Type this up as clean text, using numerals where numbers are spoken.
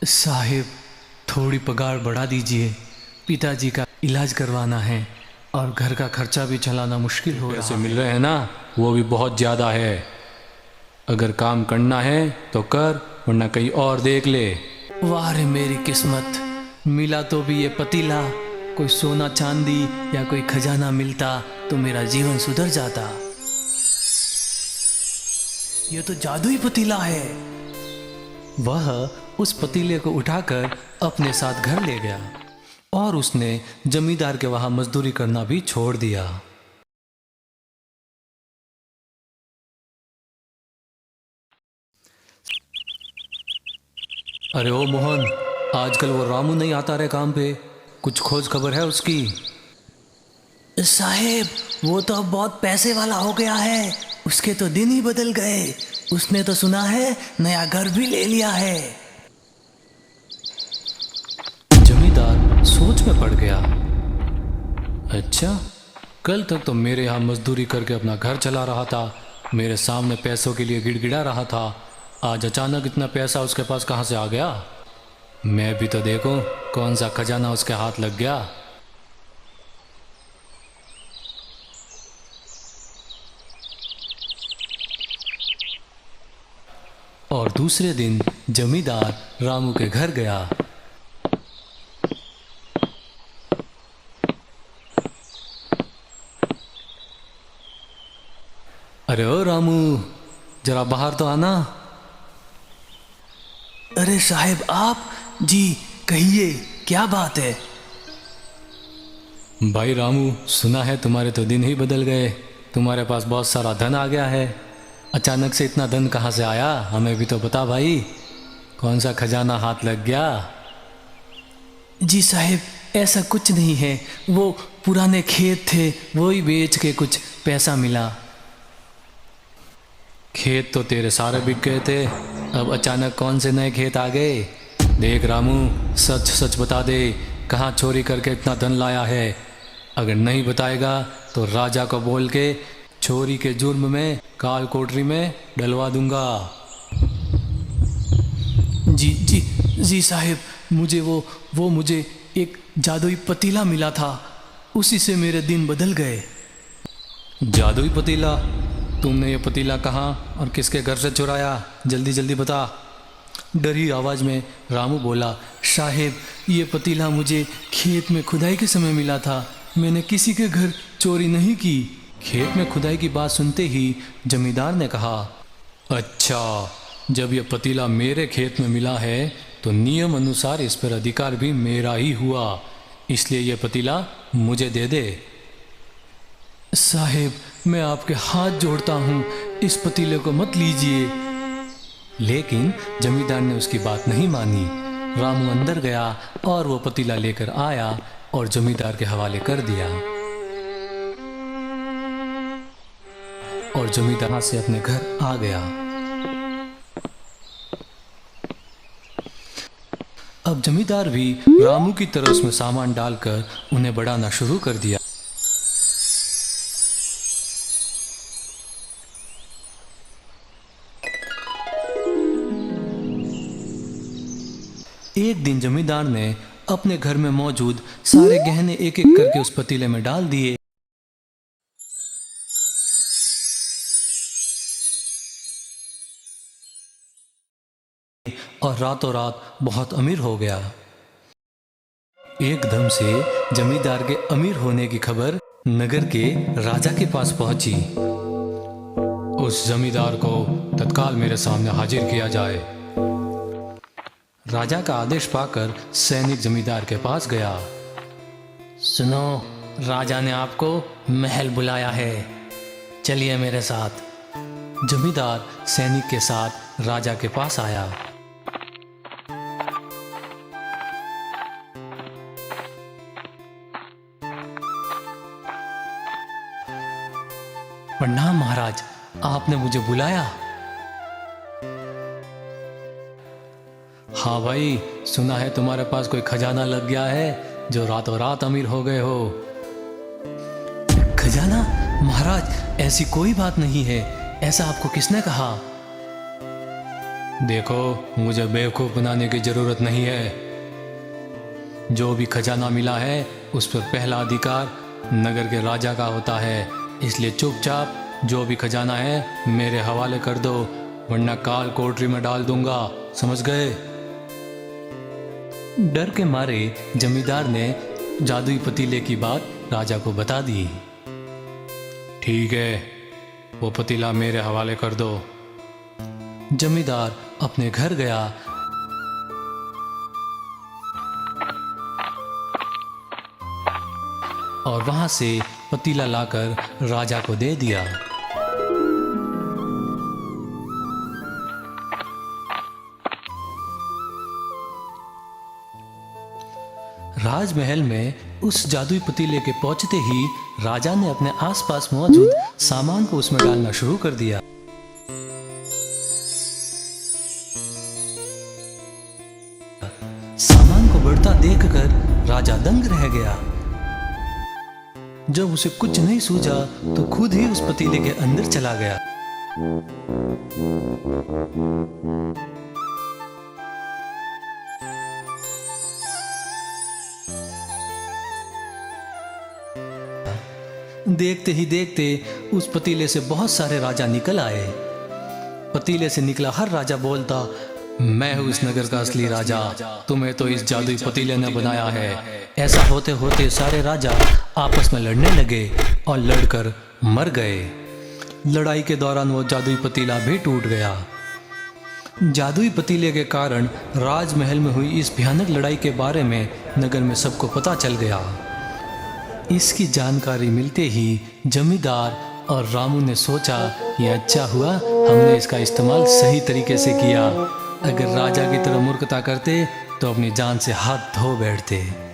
साहिब, थोड़ी पगार बढ़ा दीजिए। पिताजी का इलाज करवाना है और घर का खर्चा भी चलाना मुश्किल हो रहा पैसे है। मिल रहे हैं ना, वो भी बहुत ज़्यादा है। अगर काम करना है तो कर, वरना कहीं और देख ले। वाह रे मेरी किस्मत, मिला तो भी ये पतीला। कोई सोना चांदी या कोई खजाना मिलता तो मेरा जीवन सुधर जाता। ये तो जादुई पतीला है। वह उस पतीले को उठाकर अपने साथ घर ले गया और उसने जमींदार के वहां मजदूरी करना भी छोड़ दिया। अरे ओ मोहन, आजकल वो रामू नहीं आता रे काम पे। कुछ खोज खबर है उसकी? साहेब, वो तो अब बहुत पैसे वाला हो गया है। उसके तो दिन ही बदल गए। उसने तो सुना है नया घर भी ले लिया है। जमींदार सोच में पड़ गया। अच्छा, कल तक तो मेरे यहाँ मजदूरी करके अपना घर चला रहा था, मेरे सामने पैसों के लिए गिड़गिड़ा रहा था। आज अचानक इतना पैसा उसके पास कहाँ से आ गया? मैं भी तो देखूं कौन सा खजाना उसके हाथ लग गया। और दूसरे दिन जमींदार रामू के घर गया। अरे ओ रामू, जरा बाहर तो आना। अरे साहब, आप? जी कहिए, क्या बात है? भाई रामू, सुना है तुम्हारे तो दिन ही बदल गए। तुम्हारे पास बहुत सारा धन आ गया है। अचानक से इतना धन कहाँ से आया? हमें भी तो बता भाई, कौन सा खजाना हाथ लग गया? जी साहब, ऐसा कुछ नहीं है। वो पुराने खेत थे, वो ही बेच के कुछ पैसा मिला। खेत तो तेरे सारे बिक गए थे, अब अचानक कौन से नए खेत आ गए? देख रामू, सच सच बता दे, कहाँ चोरी करके इतना धन लाया है? अगर नहीं बताएगा तो राजा को बोल के चोरी के जुर्म में काल कोठरी में डलवा दूंगा। जी जी जी साहब, मुझे वो मुझे एक जादुई पतीला मिला था, उसी से मेरे दिन बदल गए। जादुई पतीला? तुमने ये पतीला कहाँ और किसके घर से चुराया? जल्दी जल्दी बता। डरी आवाज़ में रामू बोला, साहेब, ये पतीला मुझे खेत में खुदाई के समय मिला था। मैंने किसी के घर चोरी नहीं की। खेत में खुदाई की बात सुनते ही जमींदार ने कहा, अच्छा, जब यह पतीला मेरे खेत में मिला है तो नियम अनुसार इस पर अधिकार भी मेरा ही हुआ, इसलिए यह पतीला मुझे दे दे। साहेब, मैं आपके हाथ जोड़ता हूँ, इस पतीले को मत लीजिए। लेकिन जमींदार ने उसकी बात नहीं मानी। रामू अंदर गया और वो पतीला लेकर आया और जमींदार के हवाले कर दिया। और जमींदार से अपने घर आ गया। अब जमींदार भी रामू की तरह उसमें सामान डालकर उन्हें बढ़ाना शुरू कर दिया। एक दिन जमींदार ने अपने घर में मौजूद सारे गहने एक एक करके उस पतीले में डाल दिए और रातों रात बहुत अमीर हो गया। एकदम से जमींदार के अमीर होने की खबर नगर के राजा के पास पहुंची। उस जमींदार को तत्काल मेरे सामने हाजिर किया जाए। राजा का आदेश पाकर सैनिक जमींदार के पास गया। सुनो, राजा ने आपको महल बुलाया है, चलिए मेरे साथ। जमींदार सैनिक के साथ राजा के पास आया। प्रणाम महाराज, आपने मुझे बुलाया? हाँ भाई, सुना है तुम्हारे पास कोई खजाना लग गया है, जो रातों रात अमीर हो गए हो। खजाना? महाराज, ऐसी कोई बात नहीं है। ऐसा आपको किसने कहा? देखो, मुझे बेवकूफ़ बनाने की ज़रूरत नहीं है। जो भी खजाना मिला है उस पर पहला अधिकार नगर के राजा का होता है, इसलिए चुपचाप जो भी खजाना है मेरे हवाले कर दो, वरना काल कोठरी में डाल दूंगा, समझ गए? डर के मारे जमींदार ने जादुई पतीले की बात राजा को बता दी। ठीक है, वो पतीला मेरे हवाले कर दो। जमींदार अपने घर गया और वहां से पतीला लाकर राजा को दे दिया। राजमहल में उस जादुई पतीले के पहुंचते ही राजा ने अपने आसपास मौजूद सामान को उसमें डालना शुरू कर दिया। सामान को बढ़ता देखकर राजा दंग रह गया। जब उसे कुछ नहीं सूझा तो खुद ही उस पतीले के अंदर चला गया। देखते ही देखते उस पतीले से बहुत सारे राजा निकल आए। पतीले से निकला हर राजा बोलता, मैं हूँ इस नगर का असली राजा, तुम्हें तो इस जादुई पतीले ने बनाया है। ऐसा होते होते सारे राजा आपस में लड़ने लगे और लड़कर मर गए। लड़ाई के दौरान वो जादुई पतीला भी टूट गया। जादुई पतीले के कारण राजमहल में हुई इस भयानक लड़ाई के बारे में नगर में सबको पता चल गया। इसकी जानकारी मिलते ही जमींदार और रामू ने सोचा, यह अच्छा हुआ हमने इसका इस्तेमाल सही तरीके से किया। अगर राजा की तरह मूर्खता करते तो अपनी जान से हाथ धो बैठते।